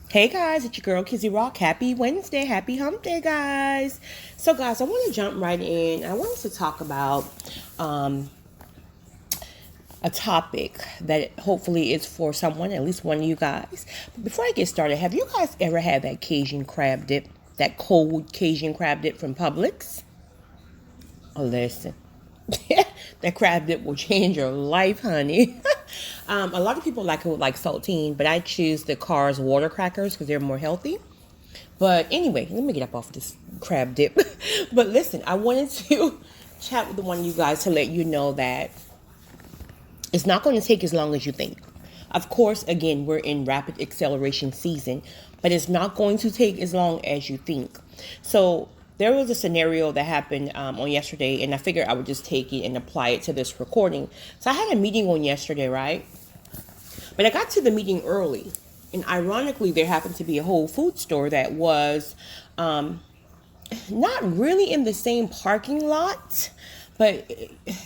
Hey guys, it's your girl Kizzy Rock. Happy Wednesday, happy hump day, guys. So, guys, I want to jump right in. I wanted to talk about um, a topic that hopefully is for someone, at least one of you guys. But before I get started, have you guys ever had that Cajun crab dip, that cold Cajun crab dip from Publix? Oh, listen. That crab dip will change your life, honey. A lot of people like it with like saltine, but I choose the Cars water crackers because they're more healthy. But anyway, let me get up off of this crab dip. But listen, I wanted to chat with the one of you guys to let you know that it's not going to take as long as you think. Of course, again, we're in rapid acceleration season, but it's not going to take as long as you think. So there was a scenario that happened on yesterday, and I figured I would just take it and apply it to this recording. So I had a meeting on yesterday, right? But I got to the meeting early. And ironically, there happened to be a Whole Food store that was not really in the same parking lot, but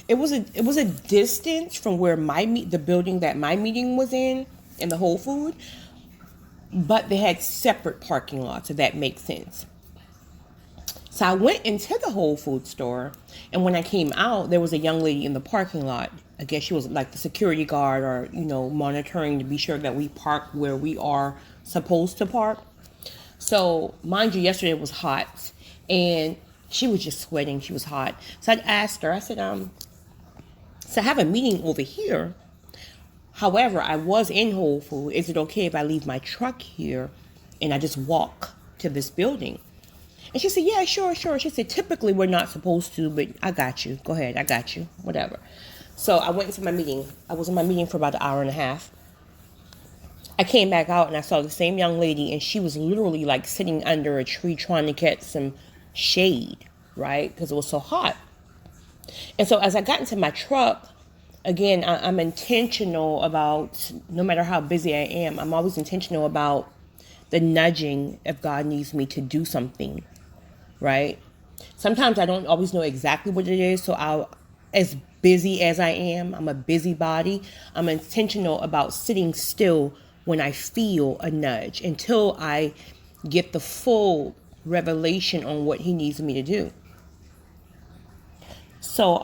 it was a distance from where the building that my meeting was in the Whole Food, but they had separate parking lots, if that makes sense. So I went into the Whole Food store, and when I came out, there was a young lady in the parking lot. I guess she was like the security guard or, monitoring to be sure that we park where we are supposed to park. So, mind you, yesterday it was hot, and she was just sweating. She was hot. So I'd asked her, I said, so I have a meeting over here. However, I was in Whole Food. Is it okay if I leave my truck here and I just walk to this building? And she said, yeah, sure, sure. She said, typically we're not supposed to, but I got you. Go ahead. I got you. Whatever. So I went into my meeting. I was in my meeting for about an hour and a half. I came back out and I saw the same young lady, and she was literally like sitting under a tree trying to get some shade, right? Because it was so hot. And so as I got into my truck, again, I'm intentional about, no matter how busy I am, I'm always intentional about the nudging if God needs me to do something, right? Sometimes I don't always know exactly what it is, so as busy as I am, I'm a busybody. I'm intentional about sitting still when I feel a nudge until I get the full revelation on what he needs me to do. So,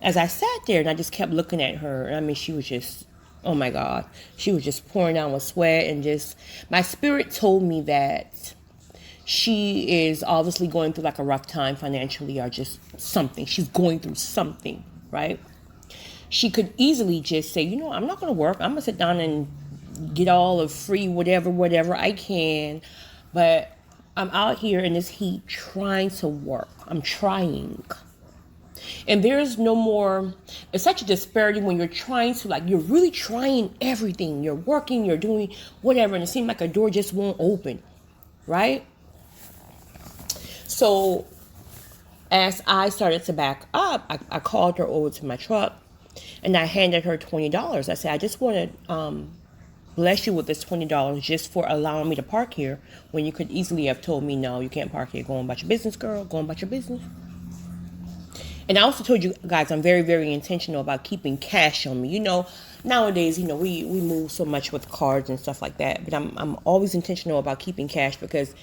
as I sat there and I just kept looking at her, I mean, she was just, oh my God, she was just pouring down with sweat, and just, my spirit told me that she is obviously going through like a rough time financially, or just something. She's going through something, right? She could easily just say, I'm not going to work. I'm going to sit down and get all of free whatever I can. But I'm out here in this heat trying to work. I'm trying. And there's no more, it's such a disparity when you're trying to, like, you're really trying everything. You're working, you're doing whatever, and it seems like a door just won't open, right? So as I started to back up, I called her over to my truck, and I handed her $20. I said, I just want to bless you with this $20 just for allowing me to park here, when you could easily have told me, no, you can't park here. Go on about your business, girl. Go on about your business. And I also told you guys, I'm very, very intentional about keeping cash on me. Nowadays, we move so much with cards and stuff like that. But I'm always intentional about keeping cash, because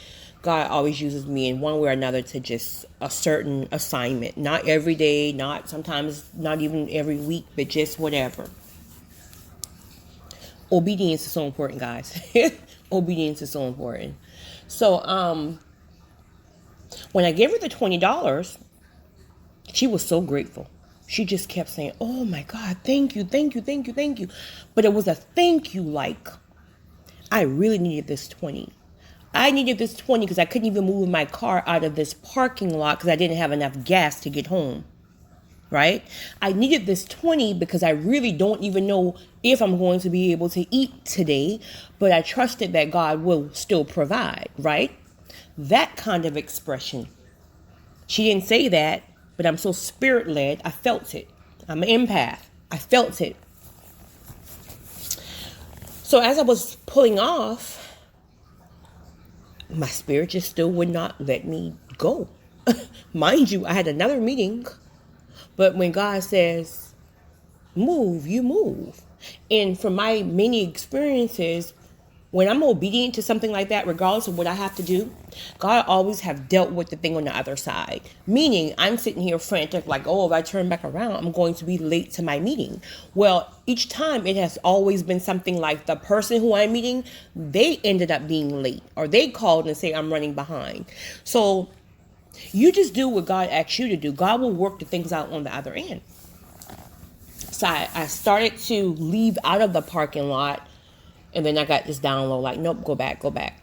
God always uses me in one way or another to just a certain assignment. Not every day, sometimes not even every week, but just whatever. Obedience is so important, guys. Obedience is so important. So, when I gave her the $20, she was so grateful. She just kept saying, oh my God, thank you, thank you, thank you, thank you. But it was a thank you like, I really needed this 20. I needed this 20 because I couldn't even move my car out of this parking lot because I didn't have enough gas to get home, right? I needed this 20 because I really don't even know if I'm going to be able to eat today, but I trusted that God will still provide, right? That kind of expression. She didn't say that, but I'm so spirit-led, I felt it. I'm an empath. I felt it. So as I was pulling off, my spirit just still would not let me go. Mind you, I had another meeting, but when God says, move, you move. And from my many experiences, when I'm obedient to something like that, regardless of what I have to do, God always have dealt with the thing on the other side. Meaning, I'm sitting here frantic, like, oh, if I turn back around, I'm going to be late to my meeting. Well, each time it has always been something like the person who I'm meeting, they ended up being late, or they called and say I'm running behind. So you just do what God asks you to do. God will work the things out on the other end. So I started to leave out of the parking lot. And then I got this download like, nope, go back.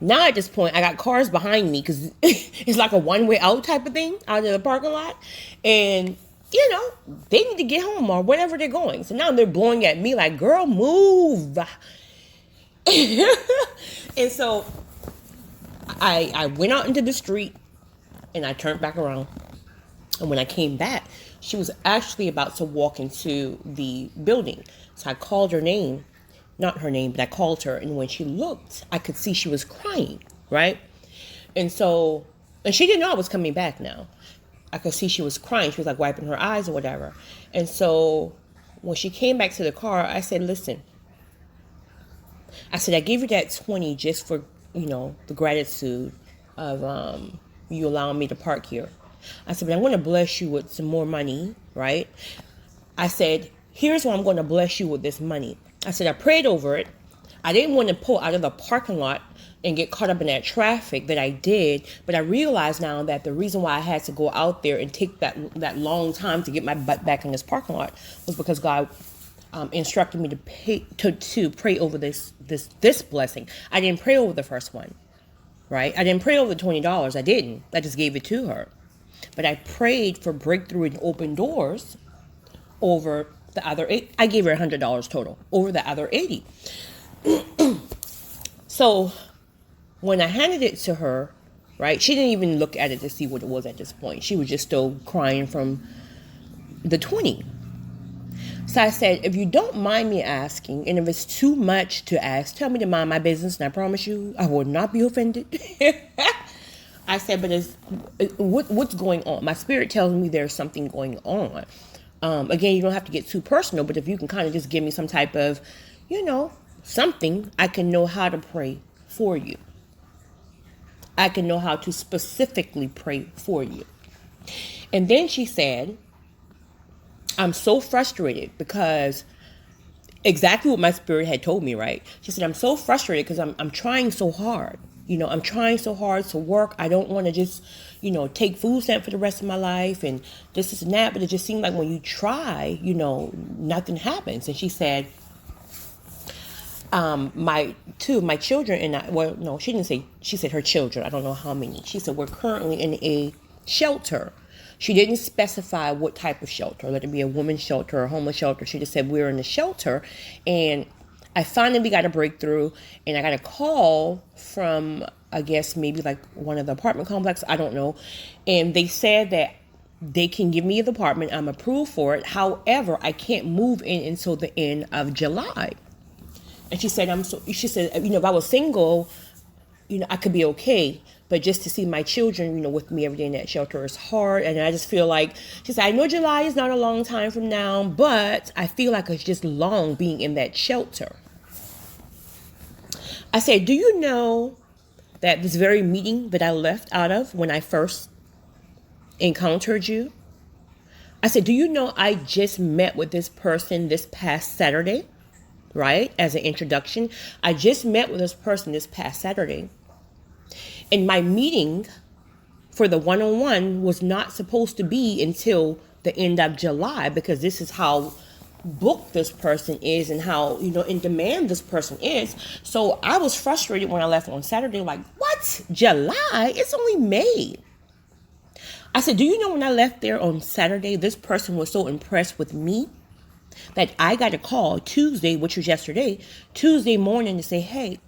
Now at this point, I got cars behind me because it's like a one-way out type of thing out of the parking lot. And, they need to get home or whatever they're going. So now they're blowing at me like, girl, move. And so I went out into the street and I turned back around. And when I came back, she was actually about to walk into the building. So I called her name. Not her name, but I called her. And when she looked, I could see she was crying, right? And she didn't know I was coming back now. I could see she was crying. She was like wiping her eyes or whatever. And so when she came back to the car, I said, listen. I said, I gave you that 20 just for, the gratitude of you allowing me to park here. I said, but I'm going to bless you with some more money, right? I said, here's why I'm going to bless you with this money. I said, I prayed over it. I didn't want to pull out of the parking lot and get caught up in that traffic that I did. But I realized now that the reason why I had to go out there and take that long time to get my butt back in this parking lot was because God instructed me to pray over this blessing. I didn't pray over the first one, right? I didn't pray over the $20. I didn't. I just gave it to her. But I prayed for breakthrough and open doors over the other 8. I gave her $100 total over the other 80. So when I handed it to her, right, she didn't even look at it to see what it was at this point. She was just still crying from the 20. So I said, if you don't mind me asking, and if it's too much to ask, tell me to mind my business, and I promise you I will not be offended. I said, but what's going on? My spirit tells me there's something going on. Again, you don't have to get too personal, but if you can kind of just give me some type of, something, I can know how to pray for you. I can know how to specifically pray for you. And then she said, I'm so frustrated because exactly what my spirit had told me, right? She said, I'm so frustrated because I'm trying so hard. I'm trying so hard to work. I don't want to just, take food stamp for the rest of my life and this and that. But it just seemed like when you try, nothing happens. And she said, my children and I, well, no, she didn't say, she said her children. I don't know how many. She said, we're currently in a shelter. She didn't specify what type of shelter, let it be a women's shelter or a homeless shelter. She just said, we're in a shelter. And I finally got a breakthrough, and I got a call from, I guess, maybe like one of the apartment complexes. I don't know. And they said that they can give me the apartment. I'm approved for it. However, I can't move in until the end of July. And she said, if I was single, I could be okay. But just to see my children, with me every day in that shelter is hard. And I just feel like, she said, I know July is not a long time from now, but I feel like it's just long being in that shelter. I said, do you know that this very meeting that I left out of when I first encountered you? I said, do you know I just met with this person this past Saturday, right? As an introduction, I just met with this person this past Saturday. And my meeting for the one-on-one was not supposed to be until the end of July because this is how booked this person is and how, in demand this person is. So I was frustrated when I left on Saturday, like, what? July? It's only May. I said, do you know when I left there on Saturday, this person was so impressed with me that I got a call Tuesday, which was yesterday, Tuesday morning to say, hey,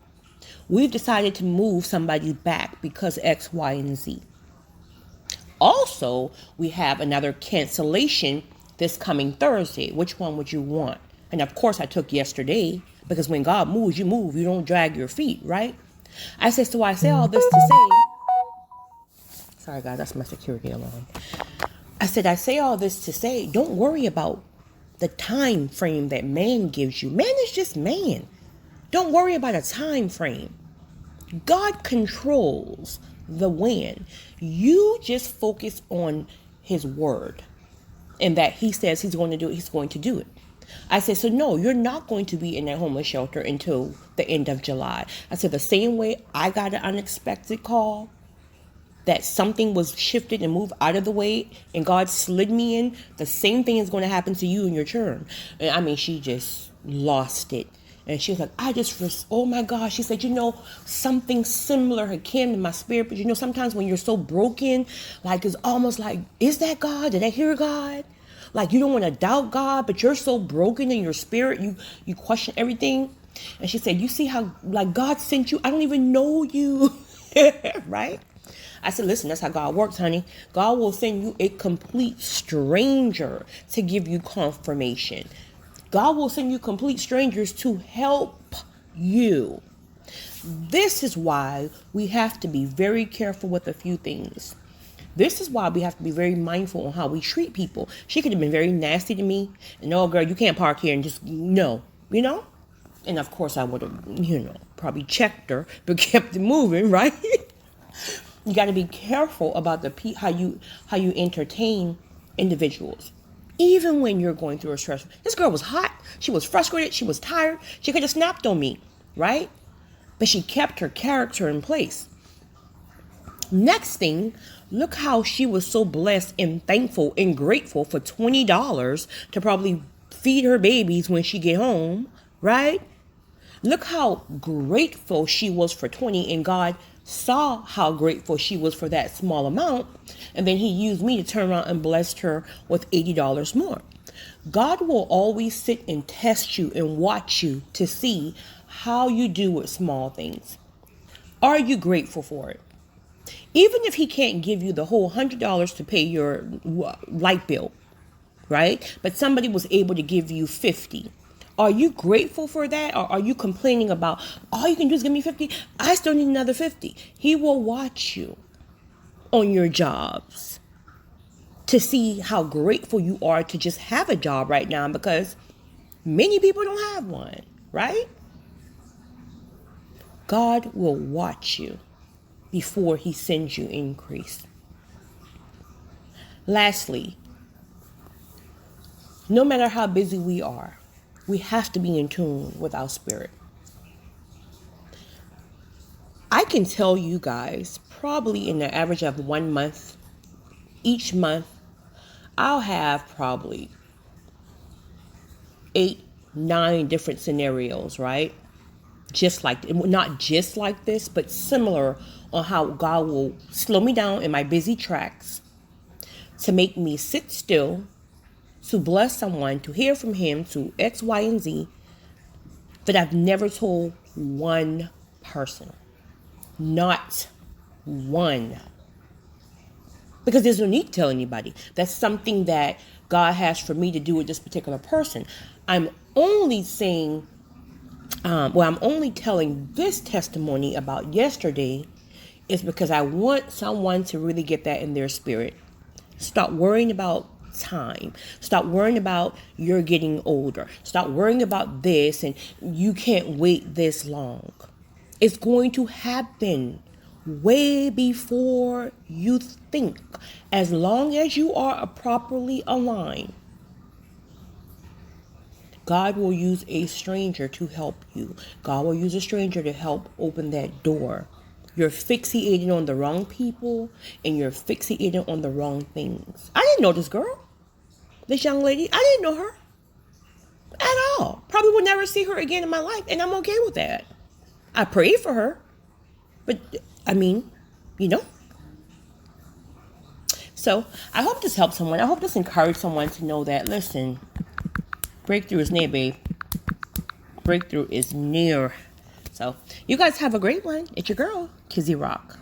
we've decided to move somebody back because X, Y, and Z. Also, we have another cancellation this coming Thursday. Which one would you want? And of course, I took yesterday because when God moves, you move. You don't drag your feet, right? I said, so I say all this to say, sorry guys, that's my security alarm. I said, I say all this to say, don't worry about the time frame that man gives you. Man is just man. Don't worry about a time frame. God controls the when. You just focus on his word and that he says he's going to do it, he's going to do it. I said, so no, you're not going to be in that homeless shelter until the end of July. I said, the same way I got an unexpected call that something was shifted and moved out of the way and God slid me in, the same thing is going to happen to you in your turn. And I mean, she just lost it. And she was like, oh my gosh. She said, something similar had came in my spirit. But sometimes when you're so broken, like it's almost like, is that God? Did I hear God? Like you don't want to doubt God, but you're so broken in your spirit. You question everything. And she said, you see how like God sent you? I don't even know you. Right? I said, listen, that's how God works, honey. God will send you a complete stranger to give you confirmation. God will send you complete strangers to help you. This is why we have to be very careful with a few things. This is why we have to be very mindful on how we treat people. She could have been very nasty to me. And no, girl, you can't park here and just no, And of course I would have, probably checked her, but kept it moving, right? You got to be careful about how you entertain individuals. Even when you're going through a stress. This girl was hot. She was frustrated. She was tired. She could have snapped on me, right? But she kept her character in place. Next thing, look how she was so blessed and thankful and grateful for $20 to probably feed her babies when she get home, right? Look how grateful she was for 20, and God saw how grateful she was for that small amount, and then he used me to turn around and blessed her with $80 more. God will always sit and test you and watch you to see how you do with small things. Are you grateful for it? Even if he can't give you the whole $100 to pay your light bill, right? But somebody was able to give you $50. Are you grateful for that? Or are you complaining about, all you can do is give me $50? I still need another $50. He will watch you on your jobs to see how grateful you are to just have a job right now, because many people don't have one, right? God will watch you before he sends you increase. Lastly, no matter how busy we are, we have to be in tune with our spirit. I can tell you guys, probably in the average of 1 month, each month, I'll have probably 8, 9 different scenarios, right? Not just like this, but similar on how God will slow me down in my busy tracks to make me sit still, to bless someone, to hear from him, to X, Y, and Z, that I've never told one person. Not one. Because there's no need to tell anybody. That's something that God has for me to do with this particular person. I'm only saying, I'm only telling this testimony about yesterday is because I want someone to really get that in their spirit. Stop worrying about time. Stop worrying about you're getting older. Stop worrying about this and you can't wait this long. It's going to happen way before you think, as long as you are properly aligned. God will use a stranger to help you. God will use a stranger to help open that door. You're fixated on the wrong people and you're fixated on the wrong things. I didn't know this girl. This young lady, I didn't know her at all. Probably will never see her again in my life, and I'm okay with that. I prayed for her, but So I hope this helps someone. I hope this encouraged someone to know that, listen, breakthrough is near, babe. Breakthrough is near. So you guys have a great one. It's your girl, Kizzy Rock.